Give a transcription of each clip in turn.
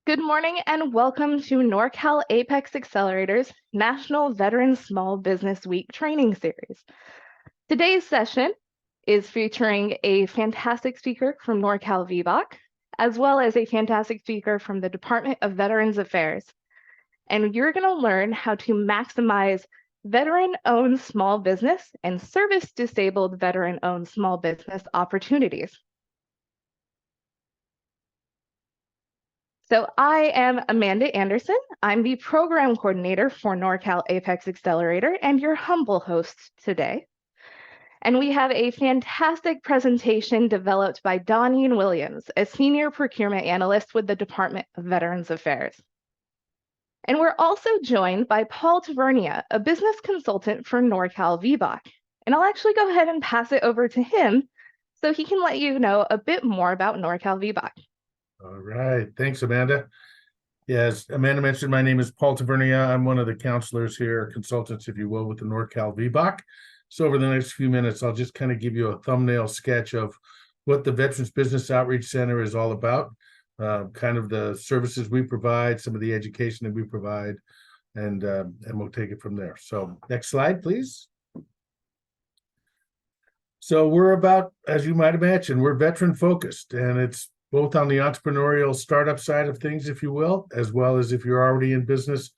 Good morning and welcome to Norcal APEX Accelerator's National Veteran Small Business Week training series. Today's session is featuring a fantastic speaker from Norcal VBOC, as well as a fantastic speaker from the Department of Veterans Affairs. And you're going to learn how to maximize veteran-owned small business and service-disabled veteran-owned small business opportunities. So I am Amanda Anderson. I'm the program coordinator for Norcal APEX Accelerator and your humble host today. And we have a fantastic presentation developed by Donnie Williams, a senior procurement analyst with the Department of Veterans Affairs. And we're also joined by Paul Tavernia, a business consultant for Norcal VBOC. And I'll actually go ahead and pass it over to him so he can let you know a bit more about Norcal VBOC. All right. Thanks, Amanda. Yes, Amanda mentioned, my name is Paul Tavernia. I'm one of the counselors here, consultants, if you will, with the Norcal VBOC. So over the next few minutes, I'll just kind of give you a thumbnail sketch of what the Veterans Business Outreach Center is all about, kind of the services we provide, some of the education that we provide, and we'll take it from there. So next slide, please. So we're about, as you might imagine, we're veteran focused, and it's both on the entrepreneurial startup side of things, if you will, as well as if you're already in business,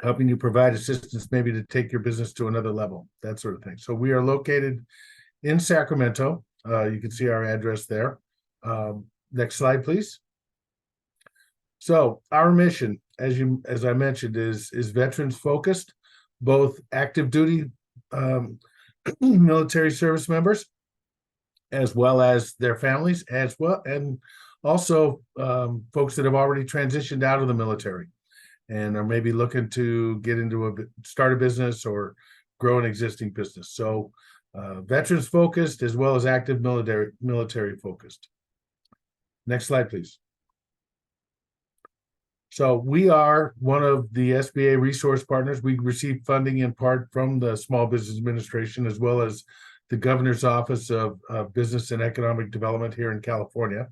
helping you provide assistance maybe to take your business to another level, that sort of thing. So we are located in Sacramento. You can see our address there. Next slide, please. So our mission, as I mentioned, is veterans focused, both active duty military service members, as well as their families, as well, and also folks that have already transitioned out of the military and are maybe looking to get into start a business or grow an existing business. So veterans focused as well as active military focused. Next slide, please. So we are one of the SBA resource partners. We receive funding in part from the Small Business Administration as well as the Governor's Office of Business and Economic Development here in California.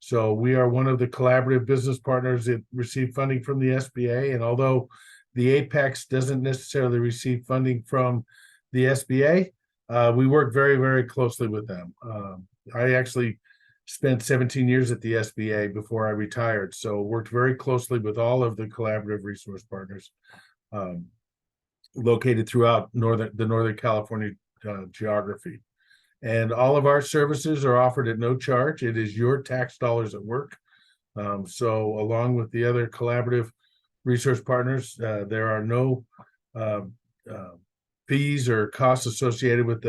So we are one of the collaborative business partners that receive funding from the SBA. And although the Apex doesn't necessarily receive funding from the SBA, we work very, very closely with them. I actually spent 17 years at the SBA before I retired, so worked very closely with all of the collaborative resource partners located throughout the Northern California geography. And all of our services are offered at no charge. It is your tax dollars at work. So along with the other collaborative resource partners, there are no fees or costs associated with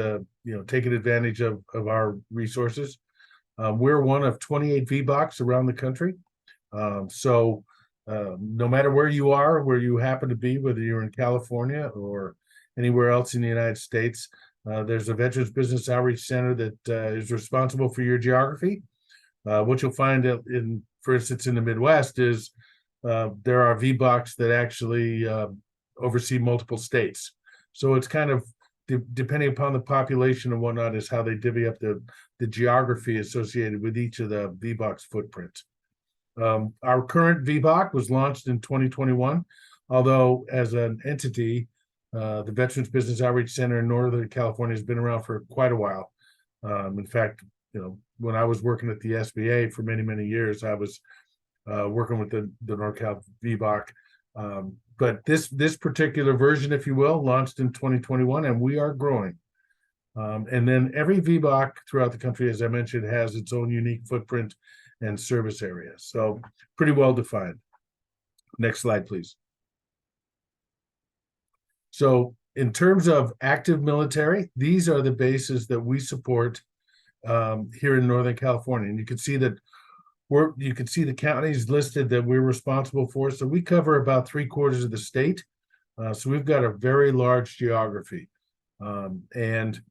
taking advantage of our resources. We're one of 28 VBOCs around the country. So no matter where you are, where you happen to be, whether you're in California or anywhere else in the United States, there's a Veterans Business Outreach Center that is responsible for your geography. What you'll find for instance, in the Midwest is there are VBOCs that actually oversee multiple states. So it's kind of, depending upon the population and whatnot, is how they divvy up the geography associated with each of the VBOC's footprints. Our current VBOC was launched in 2021, although as an entity, the Veterans Business Outreach Center in Northern California has been around for quite a while. In fact, when I was working at the SBA for many, many years, I was working with the Norcal VBOC. But this particular version, if you will, launched in 2021, and we are growing. And then every VBOC throughout the country, as I mentioned, has its own unique footprint and service area. So pretty well defined. Next slide, please. So in terms of active military, these are the bases that we support here in Northern California. And you can see that you can see the counties listed that we're responsible for. So we cover about 3/4 of the state. So we've got a very large geography. And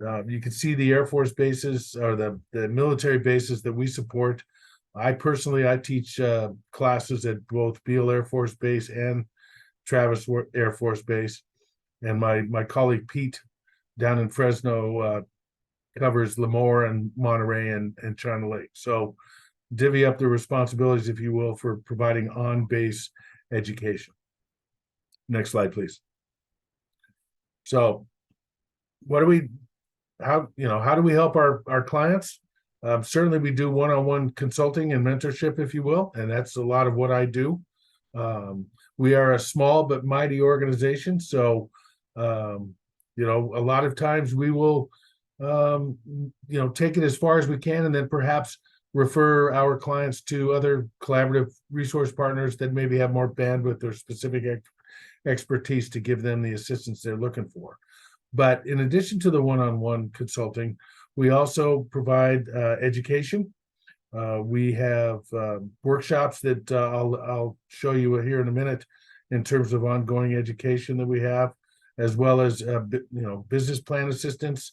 you can see the Air Force bases or the military bases that we support. I teach classes at both Beale Air Force Base and Travis Air Force Base. And my colleague Pete down in Fresno covers Lemoore and Monterey and China Lake. So divvy up the responsibilities, if you will, for providing on-base education. Next slide, please. So how do we help our clients? Certainly we do one-on-one consulting and mentorship, if you will, and that's a lot of what I do. We are a small but mighty organization, so a lot of times we will take it as far as we can, and then perhaps refer our clients to other collaborative resource partners that maybe have more bandwidth or specific expertise to give them the assistance they're looking for. But in addition to the one-on-one consulting, we also provide education. We have workshops that I'll show you here in a minute in terms of ongoing education that we have, as well as business plan assistance,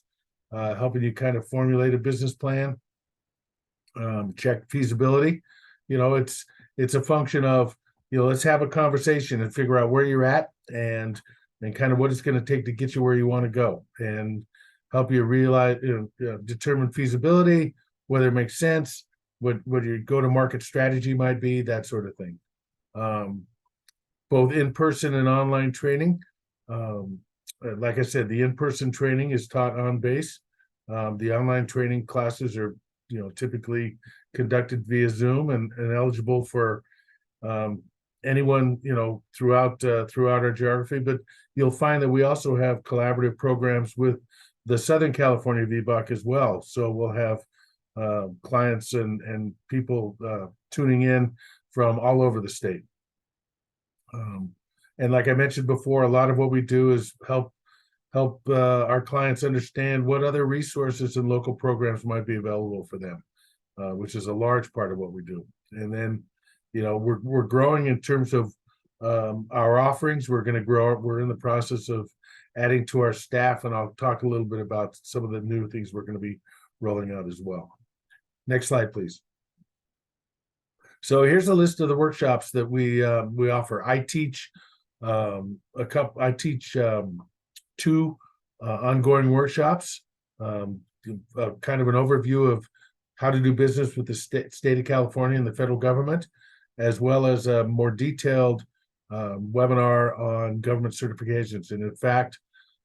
helping you kind of formulate a business plan, check feasibility. It's a function of let's have a conversation and figure out where you're at and kind of what it's going to take to get you where you want to go, and help you realize, determine feasibility, whether it makes sense, what your go-to-market strategy might be, that sort of thing. Both in-person and online training. Like I said, the in-person training is taught on base. The online training classes are, typically conducted via Zoom and eligible for anyone, throughout our geography. But you'll find that we also have collaborative programs with the Southern California VBOC as well. So we'll have clients and people tuning in from all over the state. And like I mentioned before, a lot of what we do is help our clients understand what other resources and local programs might be available for them, which is a large part of what we do. And then, we're growing in terms of our offerings. We're going to grow. We're in the process of adding to our staff, and I'll talk a little bit about some of the new things we're going to be rolling out as well. Next slide, please. So here's a list of the workshops that we offer. I teach two ongoing workshops, kind of an overview of how to do business with the state of California and the federal government, as well as a more detailed webinar on government certifications. And in fact,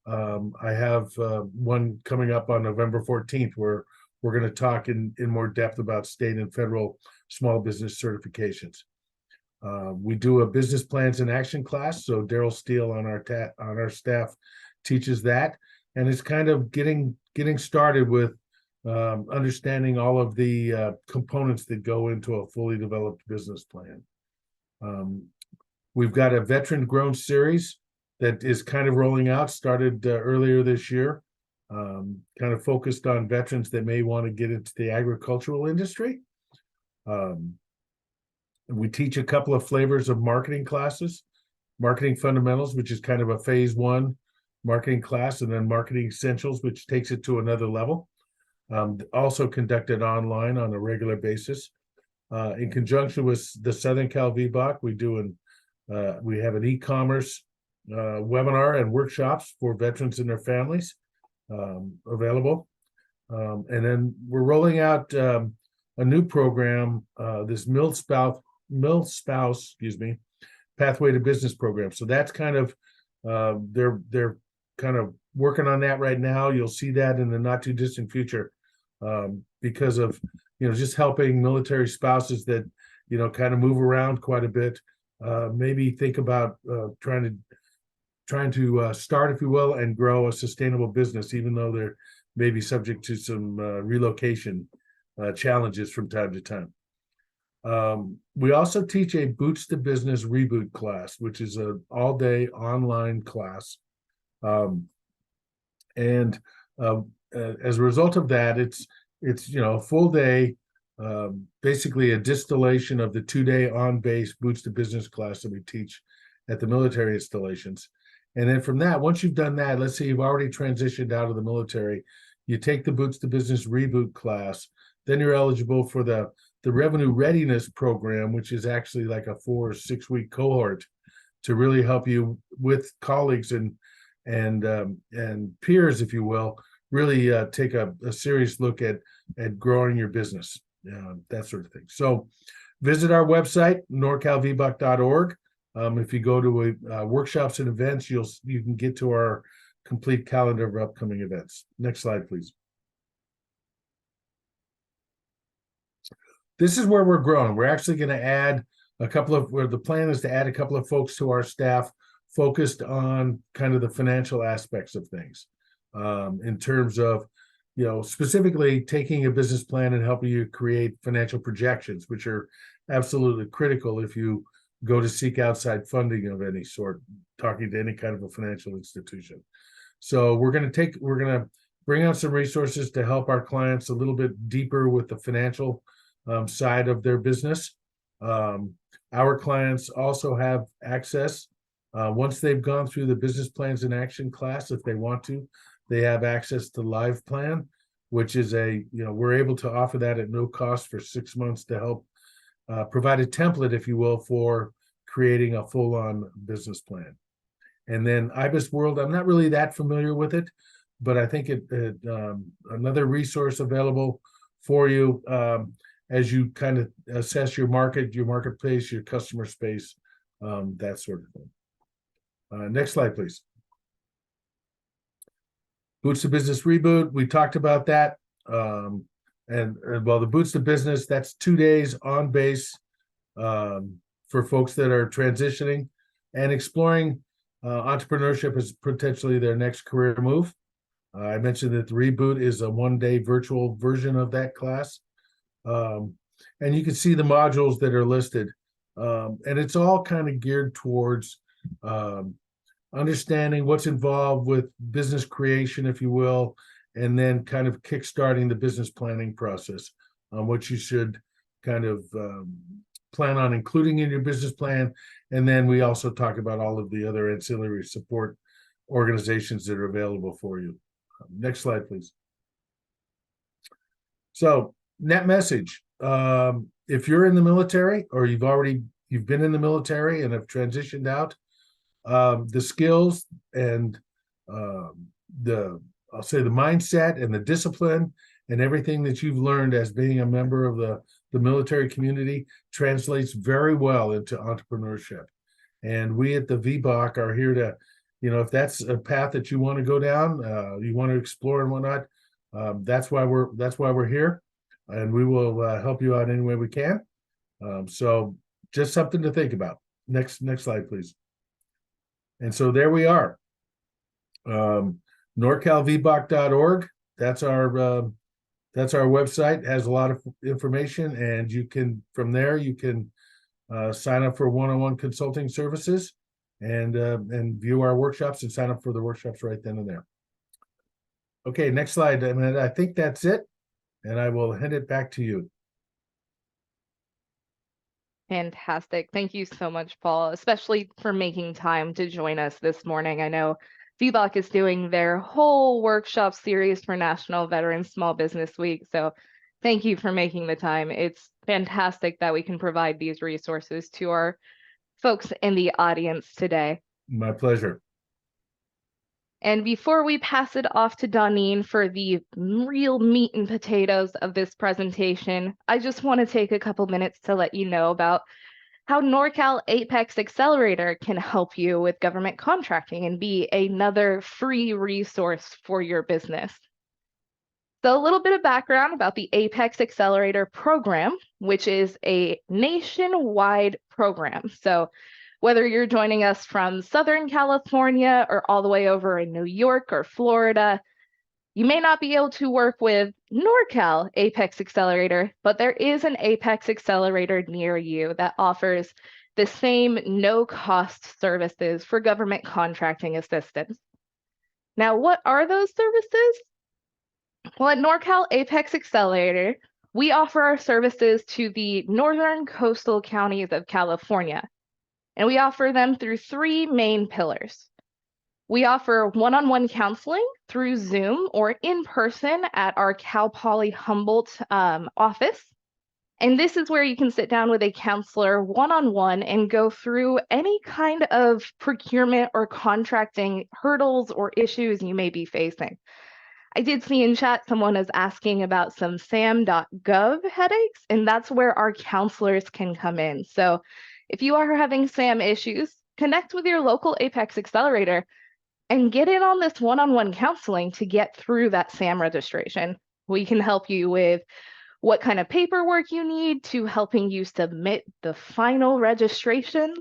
I have one coming up on November 14th, where we're going to talk in more depth about state and federal small business certifications. We do a business plans in action class. So Daryl Steele on our staff teaches that, and it's kind of getting started with understanding all of the components that go into a fully developed business plan. We've got a veteran grown series that is kind of rolling out, started earlier this year, kind of focused on veterans that may want to get into the agricultural industry. We teach a couple of flavors of marketing classes, marketing fundamentals, which is kind of a phase 1 marketing class, and then marketing essentials, which takes it to another level. Also conducted online on a regular basis. In conjunction with the Southern Cal VBOC, we have an e-commerce webinar and workshops for veterans and their families available. And then we're rolling out a new program, this Mill Spouse, Pathway to Business program. So that's kind of they're kind of working on that right now. You'll see that in the not too distant future, because of just helping military spouses that kind of move around quite a bit. Maybe think about trying to start, if you will, and grow a sustainable business, even though they're maybe subject to some relocation challenges from time to time. We also teach a Boots to Business Reboot class, which is an all-day online class. And as a result of that, it's a full day, basically a distillation of the 2-day on-base Boots to Business class that we teach at the military installations. And then from that, once you've done that, let's say you've already transitioned out of the military, you take the Boots to Business Reboot class, then you're eligible for the Revenue Readiness program, which is actually like a 4 or 6 week cohort to really help you with colleagues and peers, if you will, really take a serious look at growing your business. that sort of thing. So visit our website, norcalvboc.org. If you go to workshops and events, you can get to our complete calendar of upcoming events. Next slide, please. This is where we're growing. We're actually going to add where the plan is to add a couple of folks to our staff focused on kind of the financial aspects of things, in terms of, specifically taking a business plan and helping you create financial projections, which are absolutely critical if you go to seek outside funding of any sort, talking to any kind of a financial institution. So we're going to bring on some resources to help our clients a little bit deeper with the financial side of their business. Our clients also have access, once they've gone through the business plans in action class, if they want to, they have access to Live Plan, which is we're able to offer that at no cost for 6 months to help provide a template, if you will, for creating a full-on business plan. And then IBIS World, I'm not really that familiar with it, but I think another resource available for you as you kind of assess your market, your marketplace, your customer space, that sort of thing. Next slide, please. Boots to Business Reboot, we talked about that. And well, the Boots to Business, that's 2 days on base for folks that are transitioning and exploring entrepreneurship as potentially their next career move. I mentioned that the Reboot is a 1-day virtual version of that class. And you can see the modules that are listed. And it's all kind of geared towards understanding what's involved with business creation, if you will, and then kind of kickstarting the business planning process on what you should kind of plan on including in your business plan. And then we also talk about all of the other ancillary support organizations that are available for you. Next slide, please. So, net message. If you're in the military or you've been in the military and have transitioned out, the skills and the mindset and the discipline and everything that you've learned as being a member of the military community translates very well into entrepreneurship. And we at the VBOC are here to, if that's a path that you want to go down, you want to explore and whatnot, that's why we're here, and we will help you out any way we can. So just something to think about. Next slide, please. And so there we are. NorcalVBOC.org. That's our website. It has a lot of information, and from there you can sign up for one-on-one consulting services and view our workshops and sign up for the workshops right then and there. Okay, next slide. I think that's it, and I will hand it back to you. Fantastic. Thank you so much, Paul, especially for making time to join us this morning. I know VBOC is doing their whole workshop series for National Veterans Small Business Week. So thank you for making the time. It's fantastic that we can provide these resources to our folks in the audience today. My pleasure. And before we pass it off to Doneen for the real meat and potatoes of this presentation, I just want to take a couple minutes to let you know about how Norcal APEX Accelerator can help you with government contracting and be another free resource for your business. So a little bit of background about the APEX Accelerator program, which is a nationwide program. So whether you're joining us from Southern California or all the way over in New York or Florida, you may not be able to work with Norcal APEX Accelerator, but there is an APEX Accelerator near you that offers the same no-cost services for government contracting assistance. Now, what are those services? Well, at Norcal APEX Accelerator, we offer our services to the northern coastal counties of California, and we offer them through 3 main pillars. We offer one-on-one counseling through Zoom or in person at our Cal Poly Humboldt office. And this is where you can sit down with a counselor one-on-one and go through any kind of procurement or contracting hurdles or issues you may be facing. I did see in chat someone is asking about some sam.gov headaches, and that's where our counselors can come in. So if you are having SAM issues, connect with your local APEX Accelerator and get in on this one-on-one counseling to get through that SAM registration. We can help you with what kind of paperwork you need to helping you submit the final registrations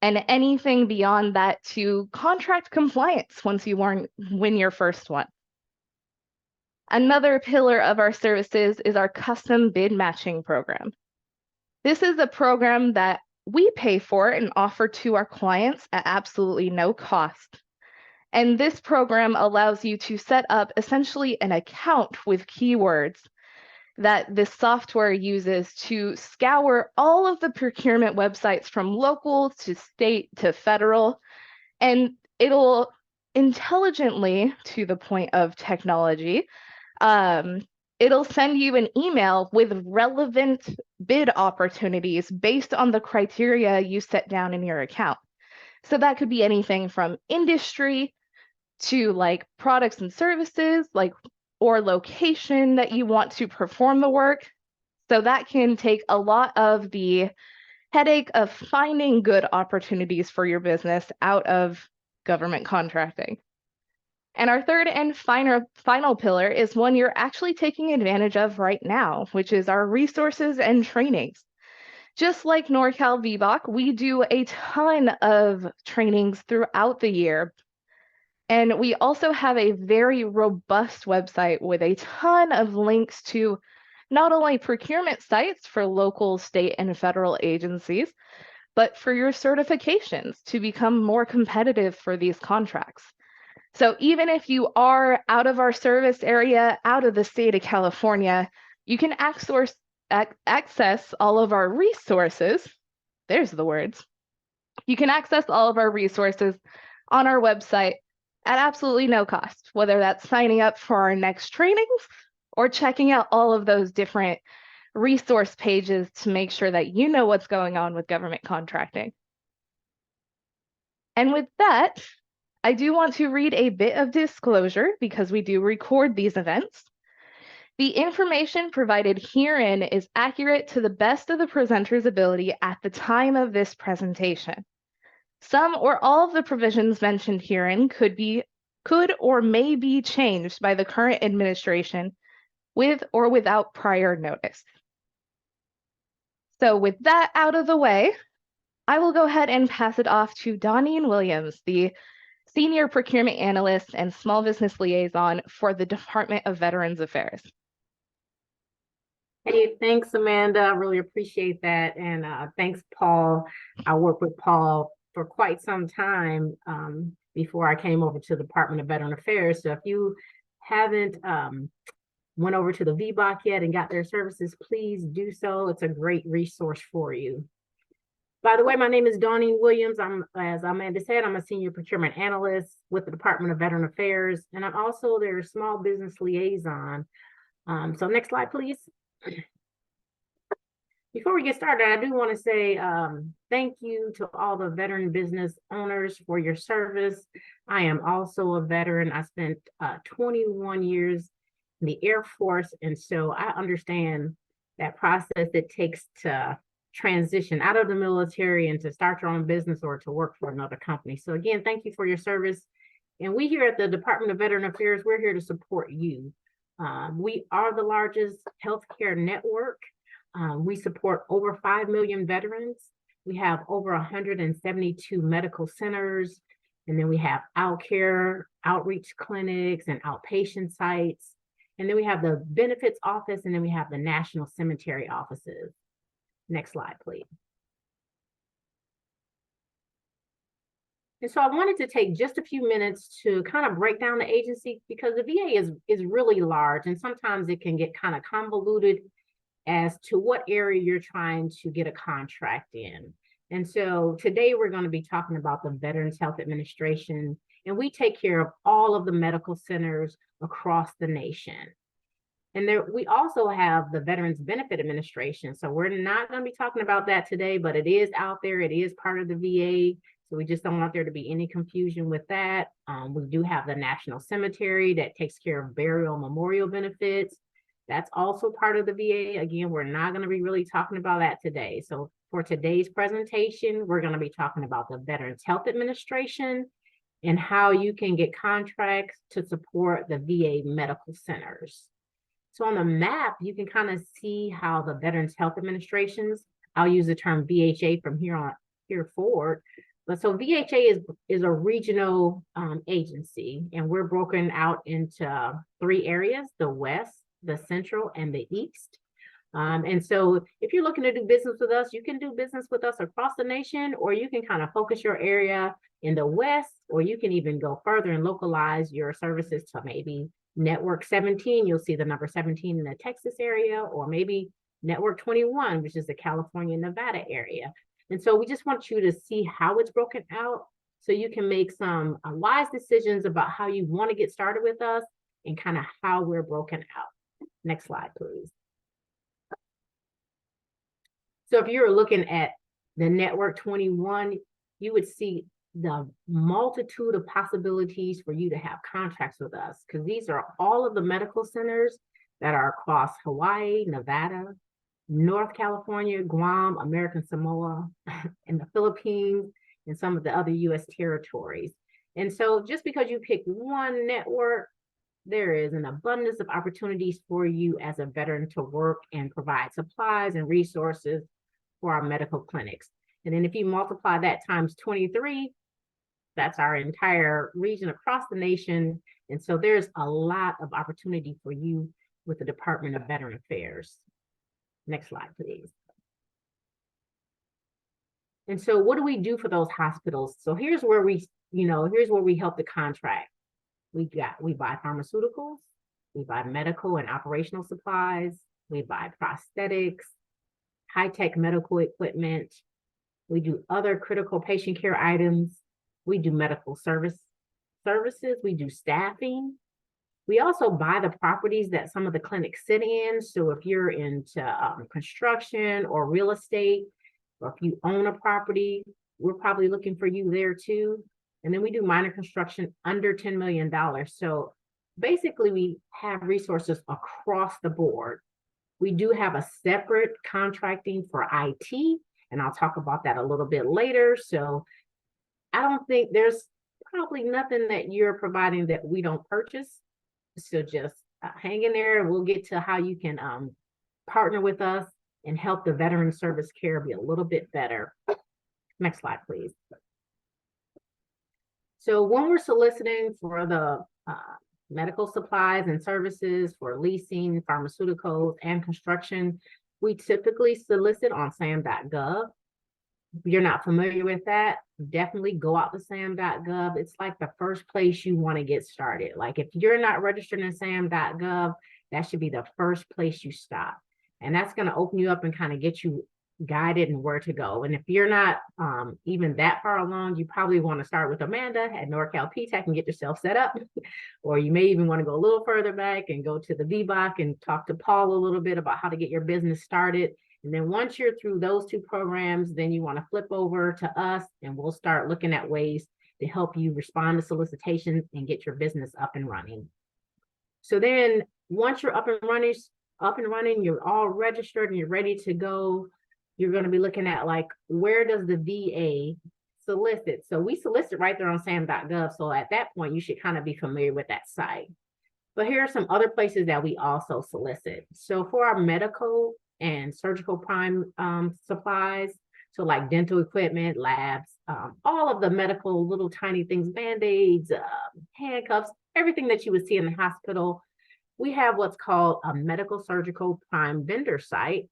and anything beyond that to contract compliance once you win your first one. Another pillar of our services is our custom bid matching program. This is a program that we pay for and offer to our clients at absolutely no cost. And this program allows you to set up essentially an account with keywords that this software uses to scour all of the procurement websites from local to state to federal, and it'll intelligently, to the point of technology, it'll send you an email with relevant bid opportunities based on the criteria you set down in your account. So that could be anything from industry to like products and services, like or location that you want to perform the work. So that can take a lot of the headache of finding good opportunities for your business out of government contracting. And our third and final pillar is one you're actually taking advantage of right now, which is our resources and trainings. Just like Norcal VBOC, we do a ton of trainings throughout the year. And we also have a very robust website with a ton of links to not only procurement sites for local, state, and federal agencies, but for your certifications to become more competitive for these contracts. So even if you are out of our service area, out of the state of California, you can access all of our resources. There's the words. You can access all of our resources on our website at absolutely no cost, whether that's signing up for our next trainings or checking out all of those different resource pages to make sure that you know what's going on with government contracting. And with that, I do want to read a bit of disclosure because we do record these events. The information provided herein is accurate to the best of the presenter's ability at the time of this presentation. Some or all of the provisions mentioned herein could or may be changed by the current administration with or without prior notice. So with that out of the way, I will go ahead and pass it off to Donnie Williams, the Senior Procurement Analyst and Small Business Liaison for the Department of Veterans Affairs. Hey, thanks, Amanda. I really appreciate that. And thanks, Paul. I worked with Paul for quite some time before I came over to the Department of Veteran Affairs. So if you haven't went over to the VBOC yet and got their services, please do so. It's a great resource for you. By the way, my name is Donnie Williams. As Amanda said, I'm a Senior Procurement Analyst with the Department of Veteran Affairs, and I'm also their Small Business Liaison. So next slide, please. Before we get started, I do want to say thank you to all the veteran business owners for your service. I am also a veteran. I spent 21 years in the Air Force, and so I understand that process it takes to transition out of the military and to start your own business or to work for another company. So again, thank you for your service. And we here at the Department of Veteran Affairs, we're here to support you. We are the largest healthcare network. We support over 5 million veterans. We have over 172 medical centers, and then we have outcare, outreach clinics, and outpatient sites. And then we have the benefits office, and then we have the national cemetery offices. Next slide, please. And so I wanted to take just a few minutes to kind of break down the agency because the VA is really large, and sometimes it can get kind of convoluted as to what area you're trying to get a contract in. And so today we're going to be talking about the Veterans Health Administration, and we take care of all of the medical centers across the nation. And there, we also have the Veterans Benefit Administration. So we're not going to be talking about that today, but it is out there. It is part of the VA. So we just don't want there to be any confusion with that. We do have the National Cemetery that takes care of burial memorial benefits. That's also part of the VA. Again, we're not going to be really talking about that today. So for today's presentation, we're going to be talking about the Veterans Health Administration and how you can get contracts to support the VA medical centers. So on the map, you can kind of see how the Veterans Health Administrations, I'll use the term VHA from here forward. But so VHA is a regional agency, and we're broken out into 3 areas: the West, the Central, and the East. And so if you're looking to do business with us, you can do business with us across the nation, or you can kind of focus your area in the West, or you can even go further and localize your services to maybe Network 17. You'll see the number 17 in the Texas area, or maybe Network 21, which is the California, Nevada area. And so we just want you to see how it's broken out so you can make some wise decisions about how you want to get started with us and kind of how we're broken out. Next slide, please. So if you're looking at the Network 21, you would see the multitude of possibilities for you to have contracts with us, because these are all of the medical centers that are across Hawaii, Nevada, North California, Guam, American Samoa, and the Philippines, and some of the other US territories. And so just because you pick one network, there is an abundance of opportunities for you as a veteran to work and provide supplies and resources for our medical clinics. And then if you multiply that times 23, that's our entire region across the nation. And so there's a lot of opportunity for you with the Department of Veteran Affairs. Next slide, please. And so what do we do for those hospitals? So here's where we help the contract. We buy pharmaceuticals, we buy medical and operational supplies, we buy prosthetics, high-tech medical equipment, we do other critical patient care items, we do medical services, we do staffing. We also buy the properties that some of the clinics sit in. So if you're into construction or real estate, or if you own a property, we're probably looking for you there too. And then we do minor construction under $10 million. So basically we have resources across the board. We do have a separate contracting for IT, and I'll talk about that a little bit later. So I don't think there's probably nothing that you're providing that we don't purchase. So just hang in there. We'll get to how you can partner with us and help the veteran service care be a little bit better. Next slide, please. So when we're soliciting for the medical supplies and services for leasing, pharmaceuticals, and construction, we typically solicit on SAM.gov. If you're not familiar with that, definitely go out to SAM.gov. It's like the first place you want to get started. Like if you're not registered in SAM.gov, that should be the first place you stop. And that's going to open you up and kind of get you guided and where to go. And if you're not even that far along, you probably want to start with Amanda at Norcal PTAC and get yourself set up. Or you may even want to go a little further back and go to the VBOC and talk to Paul a little bit about how to get your business started. And then once you're through those 2 programs, then you want to flip over to us and we'll start looking at ways to help you respond to solicitations and get your business up and running. So then once you're up and running, you're all registered and you're ready to go. You're going to be looking at like, where does the VA solicit? So we solicit right there on SAM.gov. So at that point, you should kind of be familiar with that site. But here are some other places that we also solicit. So for our medical and surgical prime supplies, so like dental equipment, labs, all of the medical little tiny things, Band-Aids, handcuffs, everything that you would see in the hospital, we have what's called a medical surgical prime vendor site,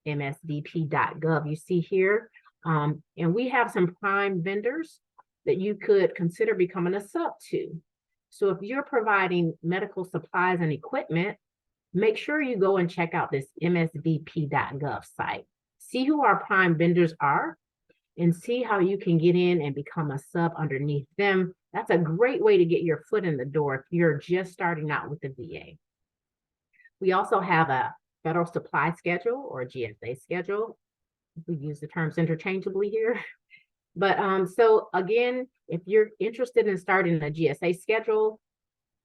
msdp.gov, you see here. And we have some prime vendors that you could consider becoming a sub to. So if you're providing medical supplies and equipment, make sure you go and check out this msdp.gov site. See who our prime vendors are and see how you can get in and become a sub underneath them. That's a great way to get your foot in the door if you're just starting out with the VA. We also have a Federal Supply Schedule or GSA schedule. We use the terms interchangeably here. But so again, if you're interested in starting a GSA schedule,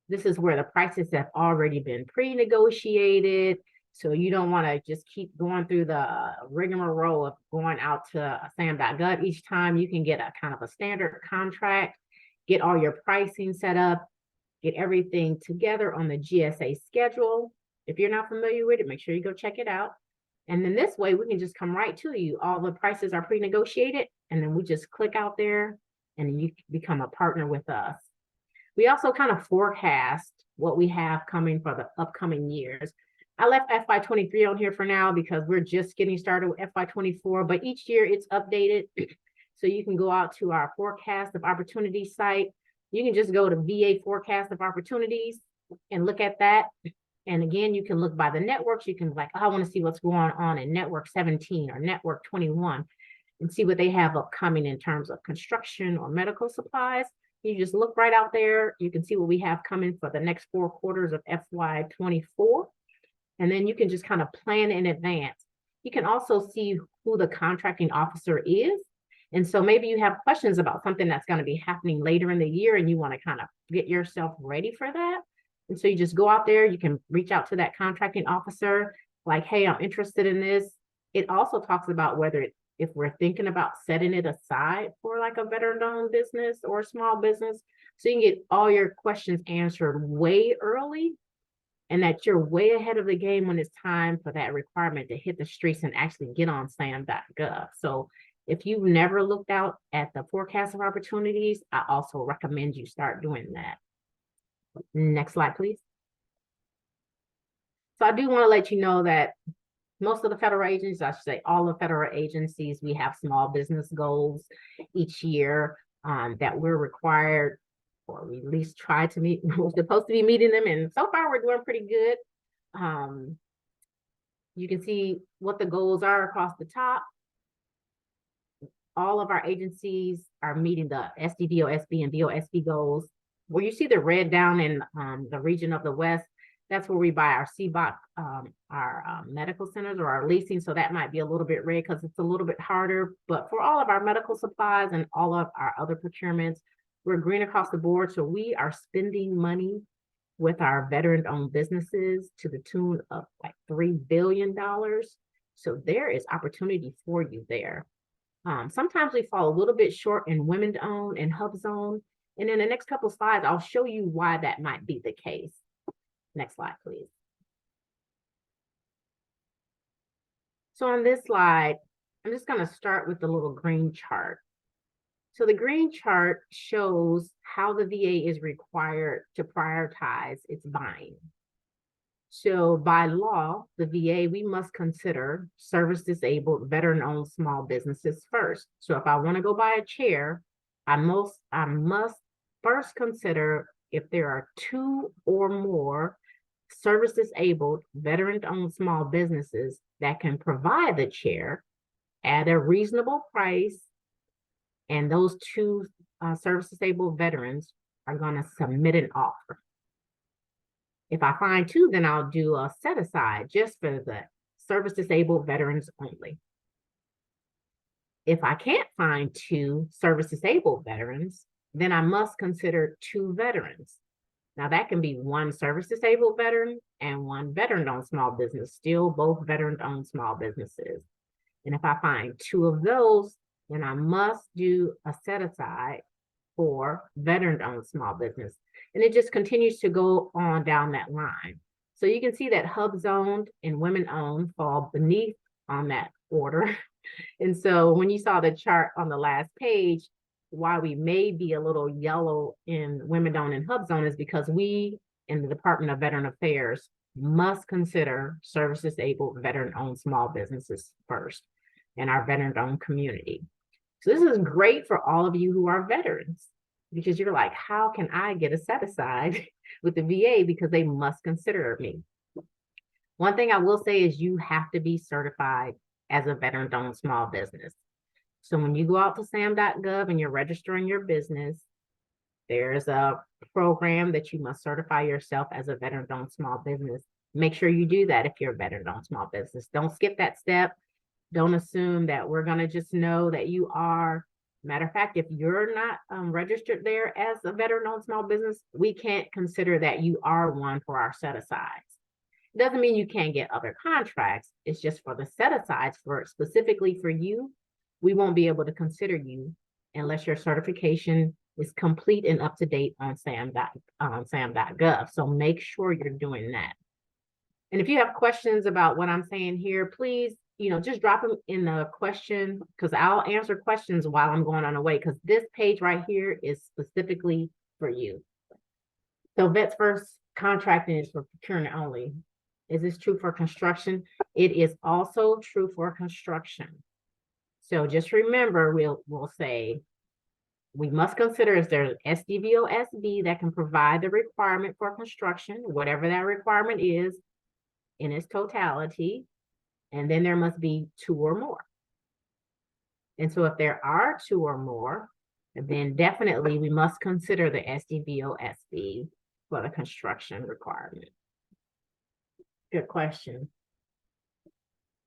this is where the prices have already been pre-negotiated. So you don't want to just keep going through the rigmarole of going out to sam.gov each time. You can get a kind of a standard contract, get all your pricing set up, get everything together on the GSA schedule. If you're not familiar with it, make sure you go check it out. And then this way we can just come right to you. All the prices are pre-negotiated, and then we just click out there and you become a partner with us. We also kind of forecast what we have coming for the upcoming years. I left FY23 on here for now because we're just getting started with FY24, but each year it's updated. So you can go out to our forecast of opportunities site. You can just go to VA forecast of opportunities and look at that. And again, you can look by the networks. You can like, oh, I want to see what's going on in network 17 or network 21 and see what they have upcoming in terms of construction or medical supplies. You just look right out there. You can see what we have coming for the next 4 quarters of FY24. And then you can just kind of plan in advance. You can also see who the contracting officer is. And so maybe you have questions about something that's going to be happening later in the year and you want to kind of get yourself ready for that. And so you just go out there, you can reach out to that contracting officer, like, hey, I'm interested in this. It also talks about whether if we're thinking about setting it aside for like a veteran-owned business or a small business, so you can get all your questions answered way early and that you're way ahead of the game when it's time for that requirement to hit the streets and actually get on sam.gov. So if you've never looked out at the forecast of opportunities, I also recommend you start doing that. Next slide, please. So I do want to let you know that most of the federal agencies, I should say all the federal agencies, we have small business goals each year that we're required, or we at least try to meet. We're supposed to be meeting them, and so far we're doing pretty good. You can see what the goals are across the top. All of our agencies are meeting the SDVOSB and VOSB goals. Where you see the red down in the region of the West, that's where we buy our CBOC, our medical centers or our leasing. So that might be a little bit red because it's a little bit harder. But for all of our medical supplies and all of our other procurements, we're green across the board. So we are spending money with our veteran-owned businesses to the tune of like $3 billion. So there is opportunity for you there. Sometimes we fall a little bit short in women-owned and hub-zone. And in the next couple of slides, I'll show you why that might be the case. Next slide, please. So on this slide, I'm just going to start with the little green chart. So the green chart shows how the VA is required to prioritize its buying. So by law, the VA, we must consider service-disabled, veteran-owned small businesses first. So if I want to go buy a chair, I must first consider if there are 2 or more service-disabled, veteran-owned small businesses that can provide the chair at a reasonable price, and those 2 service-disabled veterans are going to submit an offer. If I find 2, then I'll do a set-aside just for the service-disabled veterans only. If I can't find 2 service-disabled veterans, then I must consider 2 veterans. Now that can be 1 service-disabled veteran and 1 veteran-owned small business, still both veteran-owned small businesses. And if I find 2 of those, then I must do a set-aside for veteran-owned small business. And it just continues to go on down that line. So you can see that hub-zoned and women-owned fall beneath on that order. And so when you saw the chart on the last page, why we may be a little yellow in women-owned and hub-zone is because we in the Department of Veteran Affairs must consider service-disabled, veteran-owned small businesses first in our veteran-owned community. So this is great for all of you who are veterans, because you're like, how can I get a set-aside with the VA because they must consider me? One thing I will say is you have to be certified as a veteran-owned small business. So when you go out to sam.gov and you're registering your business, there's a program that you must certify yourself as a veteran-owned small business. Make sure you do that if you're a veteran-owned small business. Don't skip that step. Don't assume that we're going to just know that you are. Matter of fact, if you're not registered there as a veteran-owned small business, we can't consider that you are one for our set-asides. Doesn't mean you can't get other contracts. It's just for the set-asides, for specifically for you, we won't be able to consider you unless your certification is complete and up to date on SAM.gov. So make sure you're doing that. And if you have questions about what I'm saying here, please, just drop them in the question, because I'll answer questions while I'm going on the way, because this page right here is specifically for you. So Vets First contracting is for procurement only. Is this true for construction? It is also true for construction. So just remember, we'll say, we must consider is there SDVOSB that can provide the requirement for construction, whatever that requirement is in its totality. And then there must be 2 or more. And so if there are 2 or more, then definitely we must consider the SDVOSB for the construction requirement. Good question.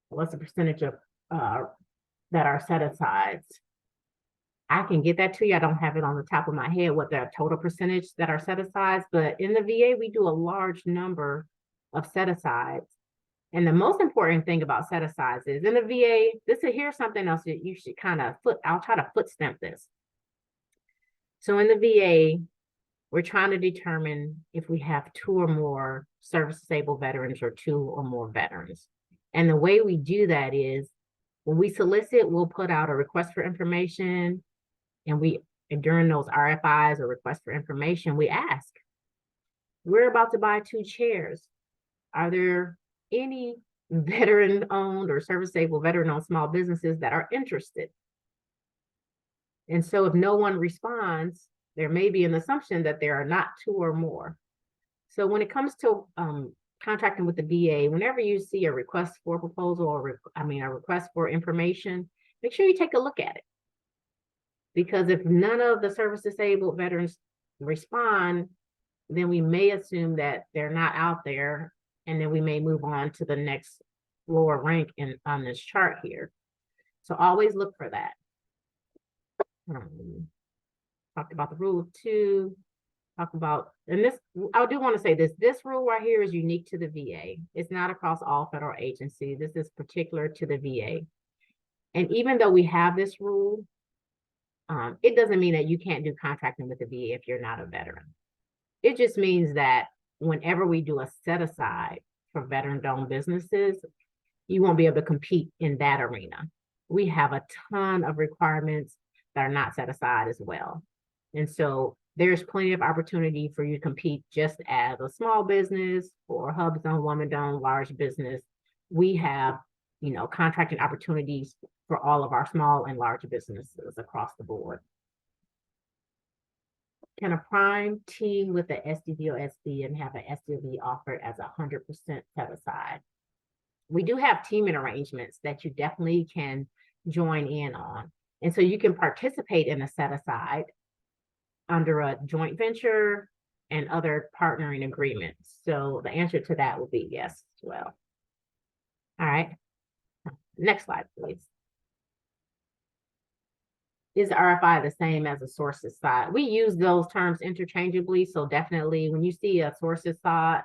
What's the percentage of that are set asides? I can get that to you. I don't have it on the top of my head what the total percentage that are set asides, but in the VA, we do a large number of set asides. And the most important thing about set asides is in the VA, here's something else that you should I'll try to foot stamp this. So in the VA, we're trying to determine if we have 2 or more service disabled veterans or 2 or more veterans. And the way we do that is when we solicit, we'll put out a request for information, and during those RFIs or requests for information, we ask, we're about to buy 2 chairs. Are there any veteran-owned or service-disabled veteran-owned small businesses that are interested? And so if no one responds, there may be an assumption that there are not 2 or more. So when it comes to contracting with the VA, whenever you see a request for proposal or a request for information, make sure you take a look at it. Because if none of the service-disabled veterans respond, then we may assume that they're not out there, and then we may move on to the next lower rank on this chart here. So always look for that. Talked about the rule of 2. Talk about, and this, I do want to say this rule right here is unique to the VA. It's not across all federal agencies. This is particular to the VA. And even though we have this rule, it doesn't mean that you can't do contracting with the VA if you're not a veteran. It just means that whenever we do a set aside for veteran-owned businesses, you won't be able to compete in that arena. We have a ton of requirements that are not set aside as well. And so there's plenty of opportunity for you to compete just as a small business or hubs-owned, woman-owned, large business. We have, contracting opportunities for all of our small and large businesses across the board. Can a prime team with the SDVOSB and have an SDV offered as 100% set aside? We do have teaming arrangements that you definitely can join in on. And so you can participate in a set aside under a joint venture and other partnering agreements. So the answer to that will be yes as well. All right, next slide, please. Is the RFI the same as a sources side? We use those terms interchangeably. So definitely when you see a sources side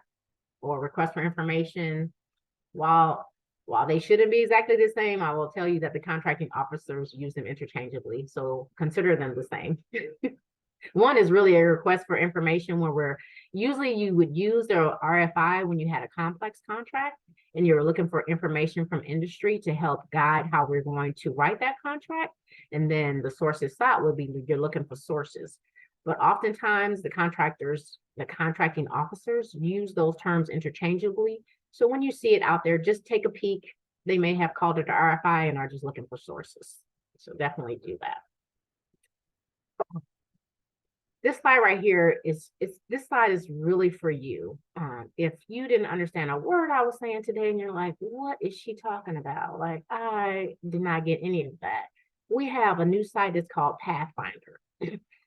or request for information, while they shouldn't be exactly the same, I will tell you that the contracting officers use them interchangeably. So consider them the same. One is really a request for information where usually you would use the RFI when you had a complex contract and you're looking for information from industry to help guide how we're going to write that contract. And then the sources side will be you're looking for sources. But oftentimes the contracting officers use those terms interchangeably. So when you see it out there, just take a peek. They may have called it the RFI and are just looking for sources. So definitely do that. This slide right here this slide is really for you. If you didn't understand a word I was saying today and you're like, what is she talking about? Like, I did not get any of that. We have a new site that's called Pathfinder.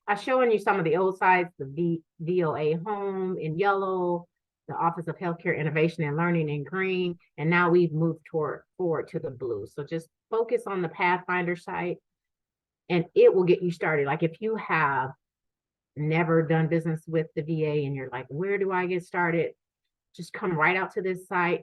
I'm showing you some of the old sites, the VOA Home in yellow, the Office of Healthcare Innovation and Learning in green, and now we've moved forward to the blue. So just focus on the Pathfinder site. and it will get you started. Like if you have never done business with the VA and you're like, where do I get started? Just come right out to this site.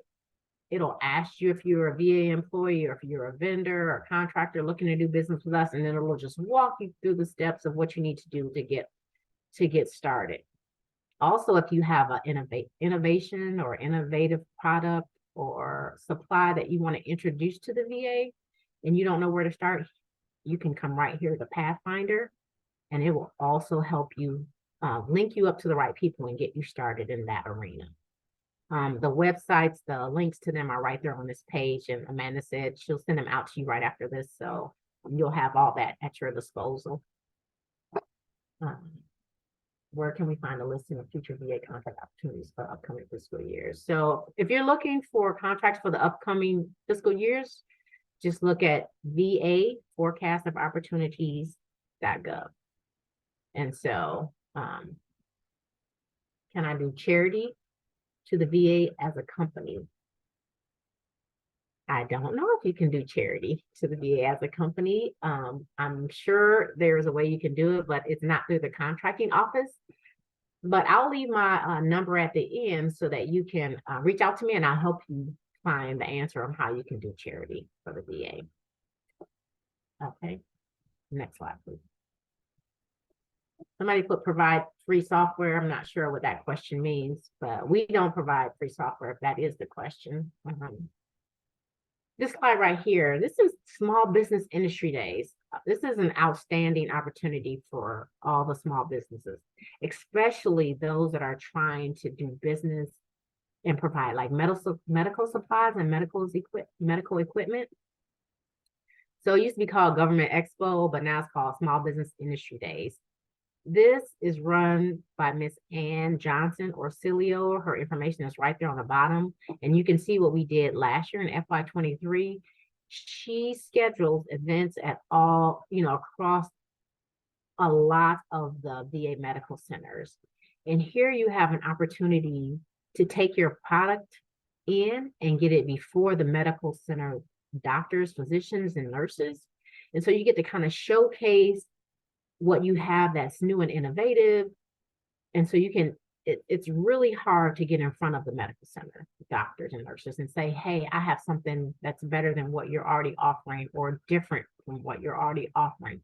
It'll ask you if you're a VA employee or if you're a vendor or contractor looking to do business with us, and then it'll just walk you through the steps of what you need to do to get started. Also, if you have an innovation or innovative product or supply that you want to introduce to the VA and you don't know where to start, you can come right here to Pathfinder, and it will also help you link you up to the right people and get you started in that arena. The websites, the links to them are right there on this page, and Amanda said she'll send them out to you right after this, so you'll have all that at your disposal. Where can we find a listing of future VA contract opportunities for upcoming fiscal years? So if you're looking for contracts for the upcoming fiscal years, just look at VA forecast of opportunities.gov. And so, can I do charity to the VA as a company? I don't know if you can do charity to the VA as a company. I'm sure there's a way you can do it, but it's not through the contracting office. But I'll leave my number at the end so that you can reach out to me, and I'll help you find the answer on how you can do charity for the VA. Okay, next slide, please. Somebody put provide free software. I'm not sure what that question means, but we don't provide free software if that is the question. This slide right here, this is Small Business Industry Days. This is an outstanding opportunity for all the small businesses, especially those that are trying to do business and provide like medical supplies and medical equipment. So it used to be called Government Expo, but now it's called Small Business Industry Days. This is run by Miss Ann Johnson Orsilio. Her information is right there on the bottom. And you can see what we did last year in FY23. She schedules events at all, across a lot of the VA medical centers. And here you have an opportunity to take your product in and get it before the medical center doctors, physicians, and nurses. And so you get to kind of showcase what you have that's new and innovative. And so you can, it's really hard to get in front of the medical center doctors and nurses and say, hey, I have something that's better than what you're already offering or different from what you're already offering.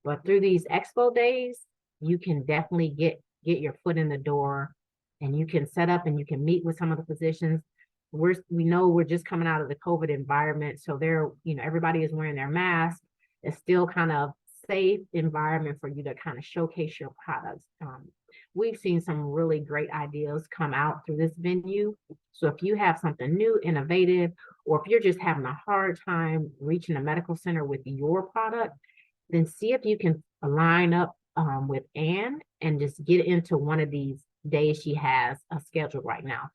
But through these expo days, you can definitely get your foot in the door, and you can set up and you can meet with some of the physicians. We know we're just coming out of the COVID environment, so everybody is wearing their mask. It's still kind of safe environment for you to kind of showcase your products. We've seen some really great ideas come out through this venue. So if you have something new, innovative, or if you're just having a hard time reaching a medical center with your product, then see if you can line up with Ann and just get into one of these days she has scheduled right now.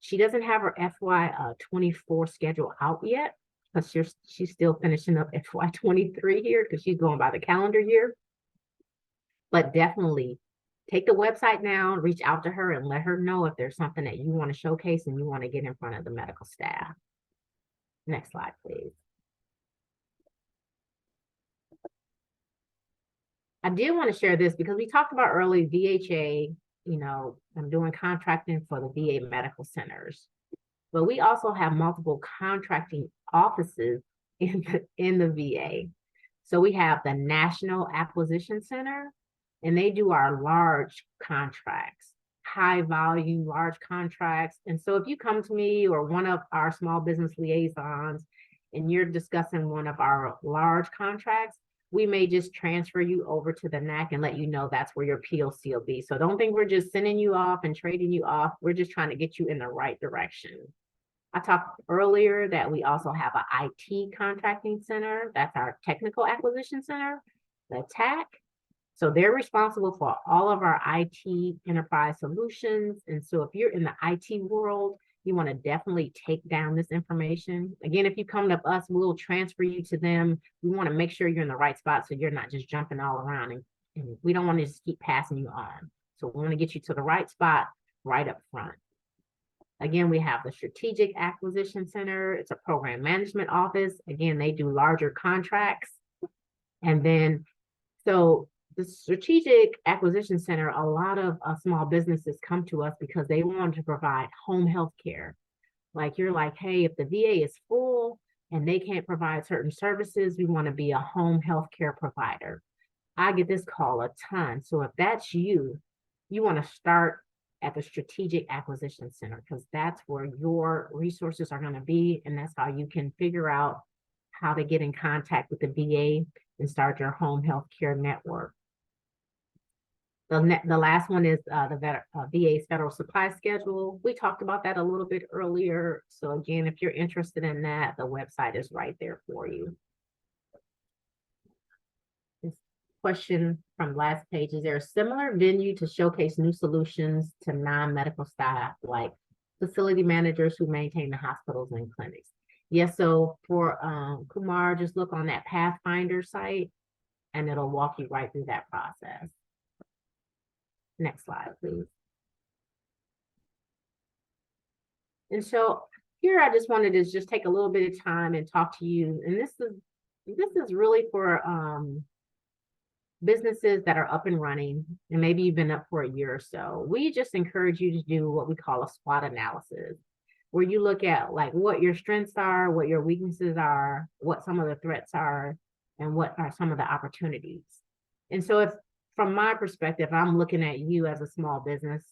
She doesn't have her FY24 schedule out yet, because she's still finishing up FY23 here because she's going by the calendar year. But definitely take the website down, reach out to her, and let her know if there's something that you want to showcase and you want to get in front of the medical staff. Next slide, please. I did want to share this because we talked about early VHA, I'm doing contracting for the VA medical centers. But we also have multiple contracting offices in the VA. So we have the National Acquisition Center, and they do our large contracts, high volume, large contracts. And so if you come to me or one of our small business liaisons and you're discussing one of our large contracts, we may just transfer you over to the NAC and let you know that's where your POC will be. So don't think we're just sending you off and trading you off. We're just trying to get you in the right direction. I talked earlier that we also have an IT contracting center. That's our Technical Acquisition Center, the TAC. So they're responsible for all of our IT enterprise solutions. And so if you're in the IT world, you want to definitely take down this information. Again, if you come to us, we'll transfer you to them. We want to make sure you're in the right spot so you're not just jumping all around, and we don't want to just keep passing you on. So we want to get you to the right spot right up front. Again, we have the Strategic Acquisition Center. It's a program management office. Again, they do larger contracts. And then, so the Strategic Acquisition Center, a lot of small businesses come to us because they want to provide home health care. Like you're like, hey, if the VA is full and they can't provide certain services, we want to be a home health care provider. I get this call a ton. So if that's you, you want to start at the Strategic Acquisition Center because that's where your resources are going to be. And that's how you can figure out how to get in contact with the VA and start your home health care network. The last one is the VA's federal supply schedule. We talked about that a little bit earlier. So again, if you're interested in that, the website is right there for you. This question from last page, is there a similar venue to showcase new solutions to non-medical staff, like facility managers who maintain the hospitals and clinics? Yes, so for Kumar, just look on that Pathfinder site and it'll walk you right through that process. Next slide, please. And so here I just wanted to just take a little bit of time and talk to you. And this is really for businesses that are up and running, and maybe you've been up for a year or so. We just encourage you to do what we call a SWOT analysis, where you look at like what your strengths are, what your weaknesses are, what some of the threats are, and what are some of the opportunities. And so if, from my perspective, I'm looking at you as a small business,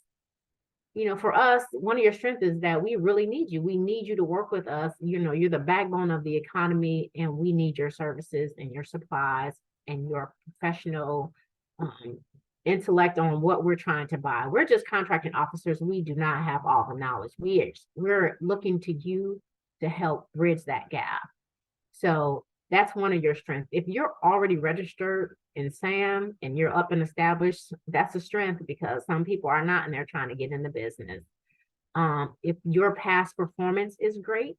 you know, for us, one of your strengths is that we really need you. We need you to work with us. You know, you're the backbone of the economy, and we need your services and your supplies and your professional intellect on what we're trying to buy. We're just contracting officers. We do not have all the knowledge. We're looking to you to help bridge that gap. So that's one of your strengths. If you're already registered in SAM and you're up and established, that's a strength because some people are not and they're trying to get in the business. If your past performance is great,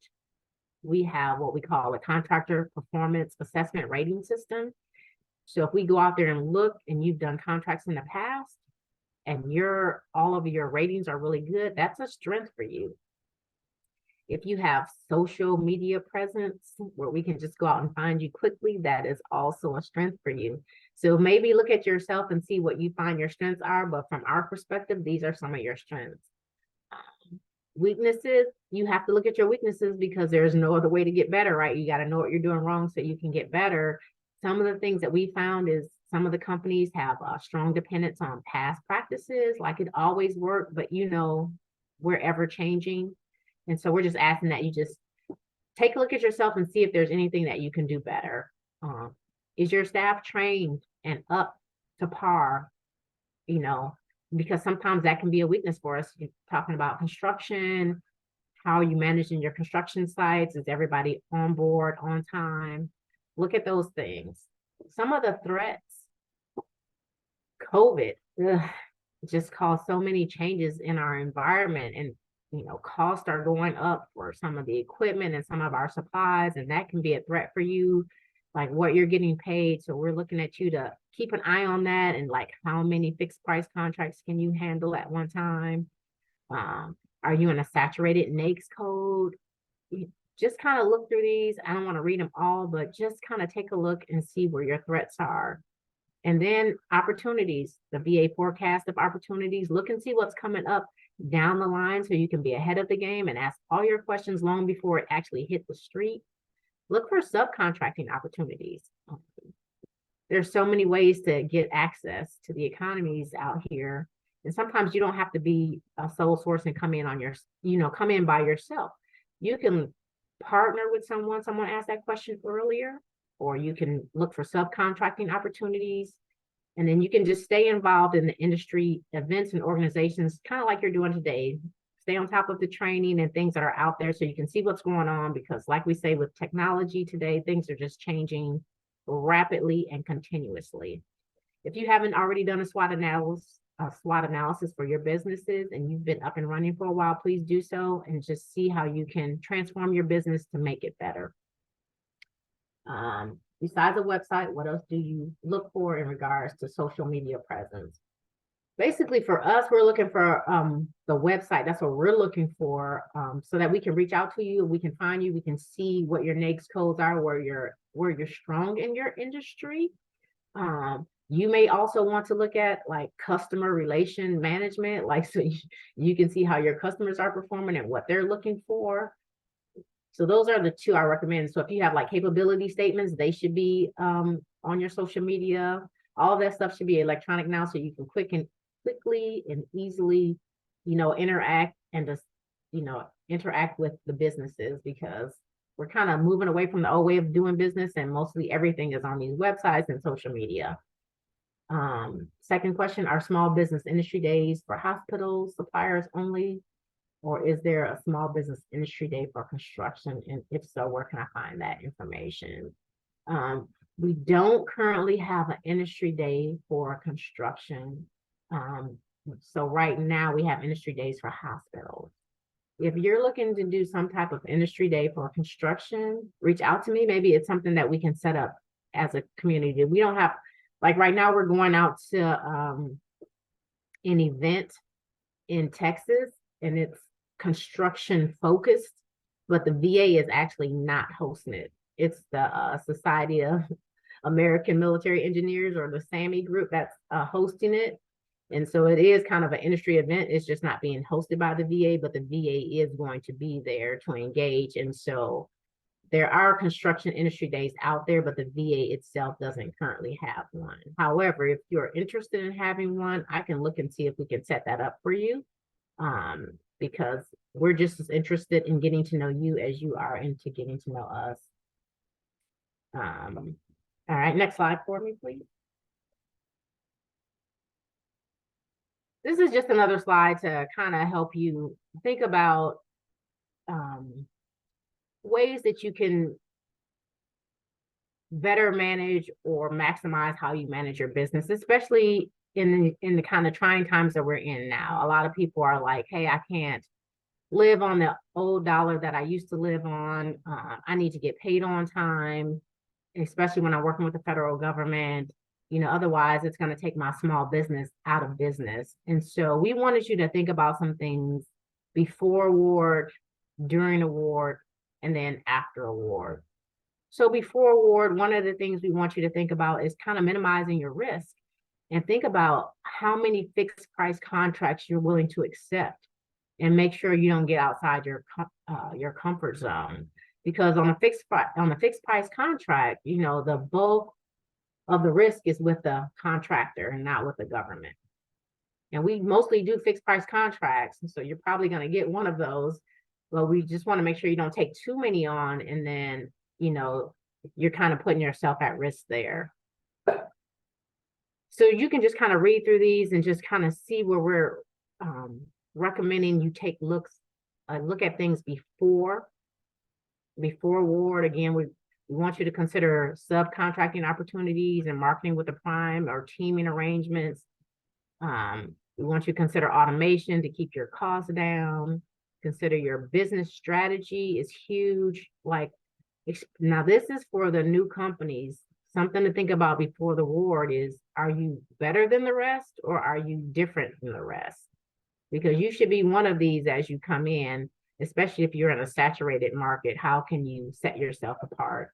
we have what we call a contractor performance assessment rating system. So if we go out there and look and you've done contracts in the past and all of your ratings are really good, that's a strength for you. If you have social media presence where we can just go out and find you quickly, that is also a strength for you. So maybe look at yourself and see what you find your strengths are, but from our perspective, these are some of your strengths. Weaknesses, you have to look at your weaknesses because there's no other way to get better, right? You got to know what you're doing wrong so you can get better. Some of the things that we found is some of the companies have a strong dependence on past practices, like it always worked, but you know, we're ever changing. And so we're just asking that you just take a look at yourself and see if there's anything that you can do better. Is your staff trained and up to par? You know, because sometimes that can be a weakness for us. You're talking about construction, how are you managing your construction sites? Is everybody on board, on time? Look at those things. Some of the threats, COVID, just caused so many changes in our environment, and you know, costs are going up for some of the equipment and some of our supplies, and that can be a threat for you, like what you're getting paid. So we're looking at you to keep an eye on that, and like how many fixed price contracts can you handle at one time? Are you in a saturated NAICS code? You just kind of look through these. I don't want to read them all, but just kind of take a look and see where your threats are. And then opportunities, the VA forecast of opportunities, look and see what's coming up down the line so you can be ahead of the game and ask all your questions long before it actually hit the street. Look for subcontracting opportunities. There's so many ways to get access to the economies out here. And sometimes you don't have to be a sole source and come in on your, come in by yourself. You can partner with someone asked that question earlier, or you can look for subcontracting opportunities. And then you can just stay involved in the industry events and organizations, kind of like you're doing today. Stay on top of the training and things that are out there so you can see what's going on, because like we say with technology today, things are just changing rapidly and continuously. If you haven't already done a SWOT analysis for your businesses and you've been up and running for a while, please do so and just see how you can transform your business to make it better. Besides a website, what else do you look for in regards to social media presence? basically for us, we're looking for the website. That's what we're looking for, so that we can reach out to you, we can find you, we can see what your NAICS codes are, where you're strong in your industry. You may also want to look at like customer relation management, like so you can see how your customers are performing and what they're looking for. So those are the two I recommend. So if you have like capability statements, they should be on your social media. All of that stuff should be electronic now, so you can quickly and easily, interact and just, interact with the businesses, because we're kind of moving away from the old way of doing business, and mostly everything is on these websites and social media. Second question, are small business industry days for hospitals, suppliers only? Or is there a small business industry day for construction? And if so, where can I find that information? We don't currently have an industry day for construction. So right now we have industry days for hospitals. If you're looking to do some type of industry day for construction, reach out to me. Maybe it's something that we can set up as a community. We don't have, like right now we're going out to an event in Texas, and it's construction focused, but the VA is actually not hosting it. It's the Society of American Military Engineers, or the SAMI group, that's hosting it. And so it is kind of an industry event. It's just not being hosted by the VA, but the VA is going to be there to engage. And so there are construction industry days out there, but the VA itself doesn't currently have one. However, if you're interested in having one, I can look and see if we can set that up for you, because we're just as interested in getting to know you as you are into getting to know us. All right, next slide for me, please. This is just another slide to kind of help you think about ways that you can better manage or maximize how you manage your business, especially in the kind of trying times that we're in now. A lot of people are like, hey, I can't live on the old dollar that I used to live on. I need to get paid on time, especially when I'm working with the federal government. Otherwise it's going to take my small business out of business. And so we wanted you to think about some things before award, during award, and then after award. So before award, one of the things we want you to think about is kind of minimizing your risk, and think about how many fixed price contracts you're willing to accept, and make sure you don't get outside your comfort zone. Because on a fixed price contract, the bulk of the risk is with the contractor and not with the government. And we mostly do fixed price contracts, and so you're probably going to get one of those, but we just want to make sure you don't take too many on, and then you're kind of putting yourself at risk there. So you can just kind of read through these and just kind of see where we're recommending you take look at things before award. Again, we want you to consider subcontracting opportunities and marketing with the prime or teaming arrangements. We want you to consider automation to keep your costs down. Consider your business strategy is huge. Like, now this is for the new companies. Something to think about before the award is, are you better than the rest, or are you different from the rest? Because you should be one of these as you come in, especially if you're in a saturated market. How can you set yourself apart?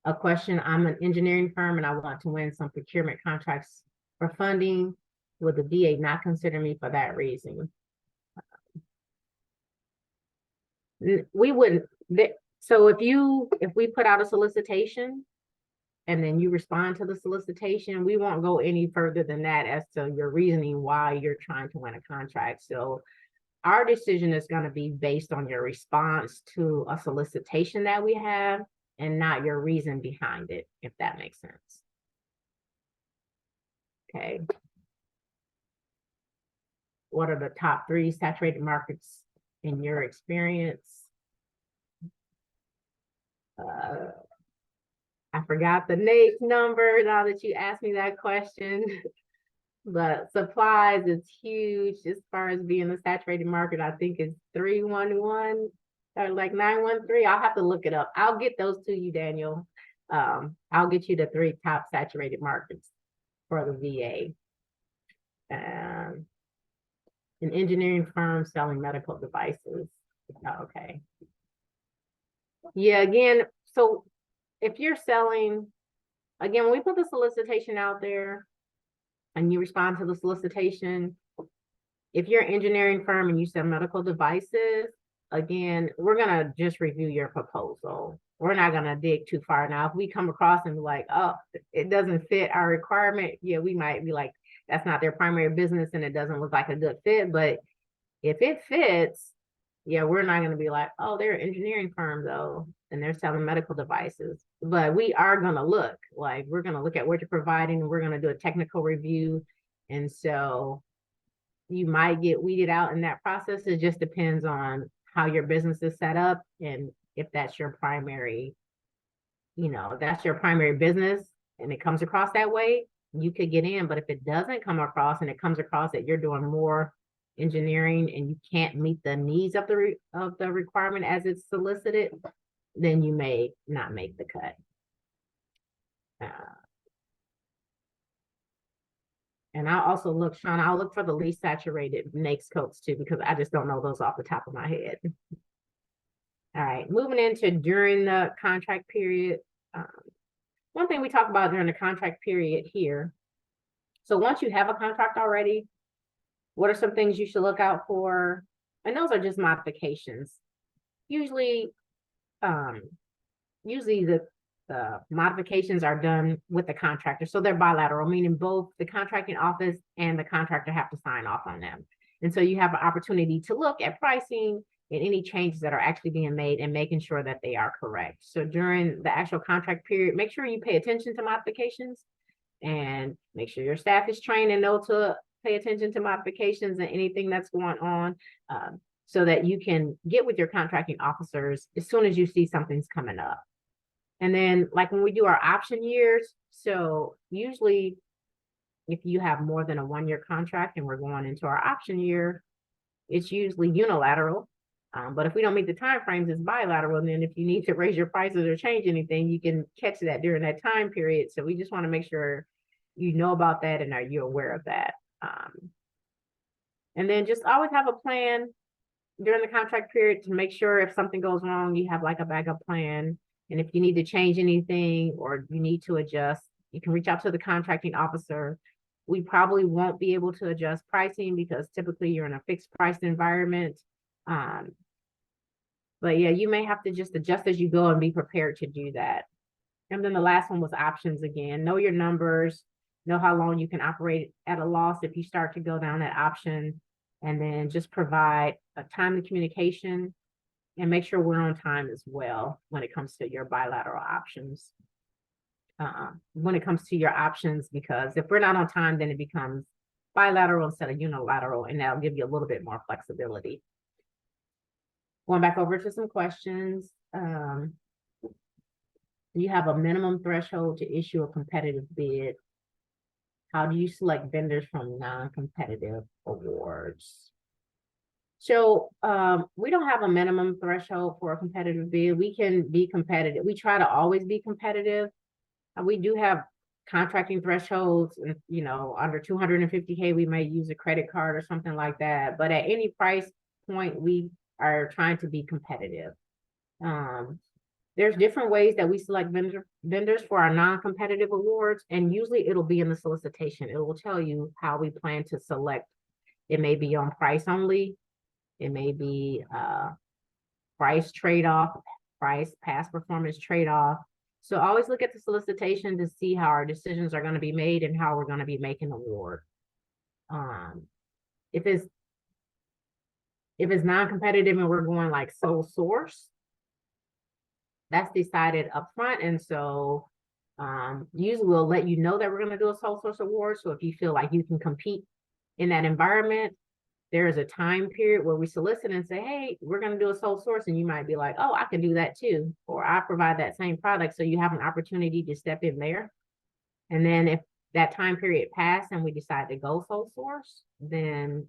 A question, I'm an engineering firm and I want to win some procurement contracts for funding. Would the VA not consider me for that reason? We wouldn't. So if we put out a solicitation and then you respond to the solicitation, we won't go any further than that as to your reasoning why you're trying to win a contract. So our decision is going to be based on your response to a solicitation that we have, and not your reason behind it, if that makes sense. Okay. What are the top 3 saturated markets in your experience? I forgot the NAICS number now that you asked me that question. But supplies is huge as far as being a saturated market. I think it's 311 or like 913. I'll have to look it up. I'll get those to you, Daniel. I'll get you the 3 top saturated markets for the VA. An engineering firm selling medical devices. Okay. Yeah, again, so if you're selling, again, when we put the solicitation out there and you respond to the solicitation, if you're an engineering firm and you sell medical devices, again, we're gonna just review your proposal. We're not gonna dig too far. Now, if we come across and be like, oh, it doesn't fit our requirement, yeah, we might be like, that's not their primary business and it doesn't look like a good fit. But if it fits, yeah, we're not gonna be like, oh, they're an engineering firm though, and they're selling medical devices. But we are gonna look, like, we're gonna look at what you're providing, and we're gonna do a technical review. And so you might get weeded out in that process. It just depends on how your business is set up and if that's your primary, that's your primary business and it comes across that way, you could get in. But if it doesn't come across and it comes across that you're doing more engineering and you can't meet the needs of the requirement as it's solicited, then you may not make the cut. And I'll also look, Sean, I'll look for the least saturated NAICS codes too, because I just don't know those off the top of my head. All right, moving into during the contract period. One thing we talk about during the contract period here. So once you have a contract already, what are some things you should look out for? And those are just modifications. Usually the modifications are done with the contractor. So they're bilateral, meaning both the contracting office and the contractor have to sign off on them. And so you have an opportunity to look at pricing and any changes that are actually being made and making sure that they are correct. So during the actual contract period, make sure you pay attention to modifications and make sure your staff is trained and know to pay attention to modifications and anything that's going on, so that you can get with your contracting officers as soon as you see something's coming up. And then, like when we do our option years, so usually if you have more than a 1-year contract and we're going into our option year, it's usually unilateral. But if we don't meet the timeframes, it's bilateral. And then if you need to raise your prices or change anything, you can catch that during that time period. So we just want to make sure you know about that and are you aware of that. And then just always have a plan during the contract period to make sure if something goes wrong, you have like a backup plan. And if you need to change anything or you need to adjust, you can reach out to the contracting officer. We probably won't be able to adjust pricing because typically you're in a fixed price environment. But yeah, you may have to just adjust as you go and be prepared to do that. And then the last one was options again. Know your numbers, know how long you can operate at a loss if you start to go down that option, and then just provide a timely communication and make sure we're on time as well when it comes to your bilateral options. When it comes to your options, because if we're not on time, then it becomes bilateral instead of unilateral, and that'll give you a little bit more flexibility. Going back over to some questions. You have a minimum threshold to issue a competitive bid. How do you select vendors from non-competitive awards? So we don't have a minimum threshold for a competitive bid. We can be competitive. We try to always be competitive. We do have contracting thresholds, and under 250K, we may use a credit card or something like that. But at any price point, we are trying to be competitive. There's different ways that we select vendors for our non-competitive awards, and usually it'll be in the solicitation. It will tell you how we plan to select. It may be on price only. It may be price trade-off, price past performance trade-off. So always look at the solicitation to see how our decisions are going to be made and how we're going to be making the award. If it's non-competitive and we're going like sole source, that's decided up front. And so usually we'll let you know that we're going to do a sole source award. So if you feel like you can compete in that environment, there is a time period where we solicit and say, hey, we're going to do a sole source. And you might be like, oh, I can do that too. Or I provide that same product. So you have an opportunity to step in there. And then if that time period passed and we decide to go sole source, then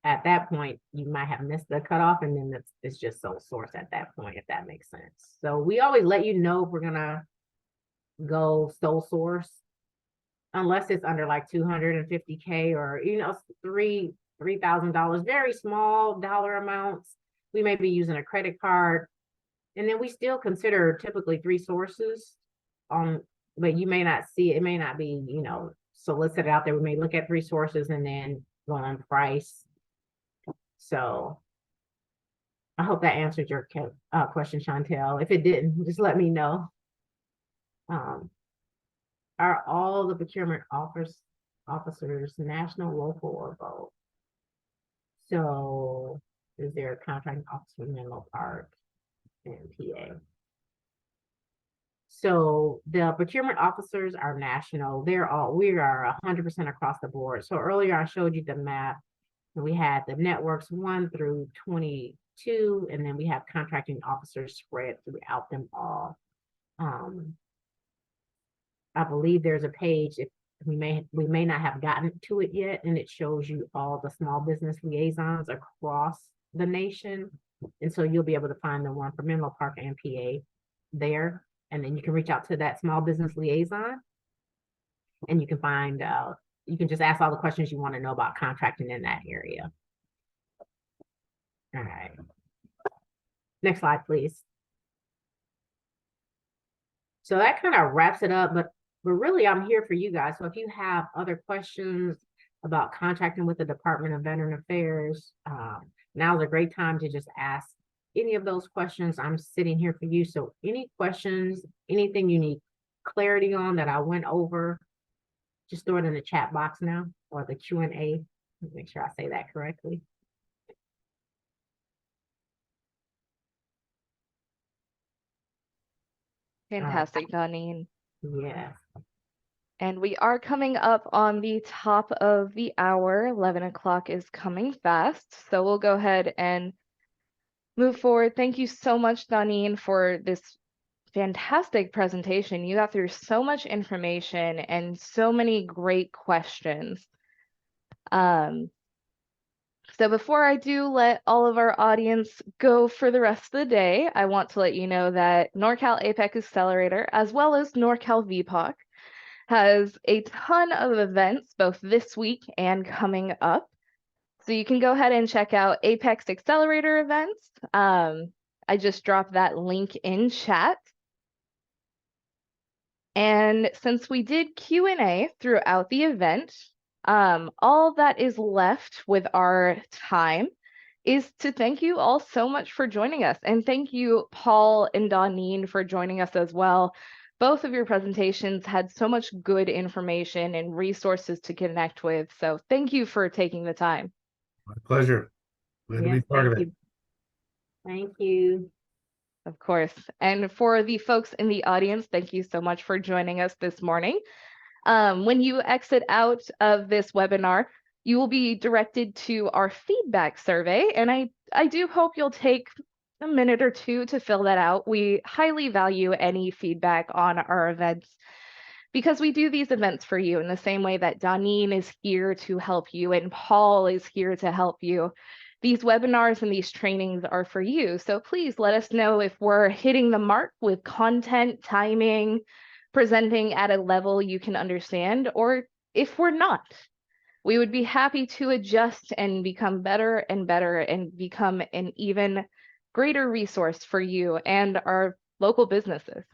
at that point, you might have missed the cutoff, and then it's just sole source at that point, if that makes sense. So we always let you know if we're going to go sole source. unless it's under like 250K or, $3,000, very small dollar amounts. We may be using a credit card. And then we still consider typically 3 sources but you may not see it. It may not be, solicited out there. We may look at 3 sources and then go on price. So I hope that answered your question, Chantel. If it didn't, just let me know. Are all the procurement officers national, local, or both? So is there a contracting officer in Menlo Park and PA? So the procurement officers are national. We are 100% across the board. So earlier I showed you the map. And we had the networks 1 through 22, and then we have contracting officers spread throughout them all. I believe there's a page, if we may not have gotten to it yet, and it shows you all the small business liaisons across the nation. And so you'll be able to find the one for Menlo Park and PA there. And then you can reach out to that small business liaison and you can find out, you can just ask all the questions you want to know about contracting in that area. All right. Next slide, please. So that kind of wraps it up, but really I'm here for you guys. So if you have other questions about contracting with the Department of Veteran Affairs, now's a great time to just ask any of those questions. I'm sitting here for you. So any questions, anything you need clarity on that I went over, just throw it in the chat box now, or the Q&A. Make sure I say that correctly. Fantastic, Doneen. Yes. And we are coming up on the top of the hour. 11 o'clock is coming fast. So we'll go ahead and move forward. Thank you so much, Doneen, for this fantastic presentation. You got through so much information and so many great questions. So before I do let all of our audience go for the rest of the day, I want to let you know that Norcal APEX Accelerator, as well as Norcal VBOC, has a ton of events both this week and coming up. So you can go ahead and check out APEX Accelerator events. I just dropped that link in chat. And since we did Q&A throughout the event, all that is left with our time is to thank you all so much for joining us. And thank you, Paul and Doneen, for joining us as well. Both of your presentations had so much good information and resources to connect with. So thank you for taking the time. My pleasure. Glad to be part of it. Thank you. Of course. And for the folks in the audience, thank you so much for joining us this morning. When you exit out of this webinar, you will be directed to our feedback survey. And I do hope you'll take a minute or two to fill that out. We highly value any feedback on our events because we do these events for you in the same way that Doneen is here to help you and Paul is here to help you. These webinars and these trainings are for you. So please let us know if we're hitting the mark with content, timing, presenting at a level you can understand, or if we're not. We would be happy to adjust and become better and better and become an even greater resource for you and our local businesses.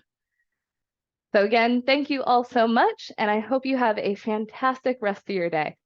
So again, thank you all so much, and I hope you have a fantastic rest of your day.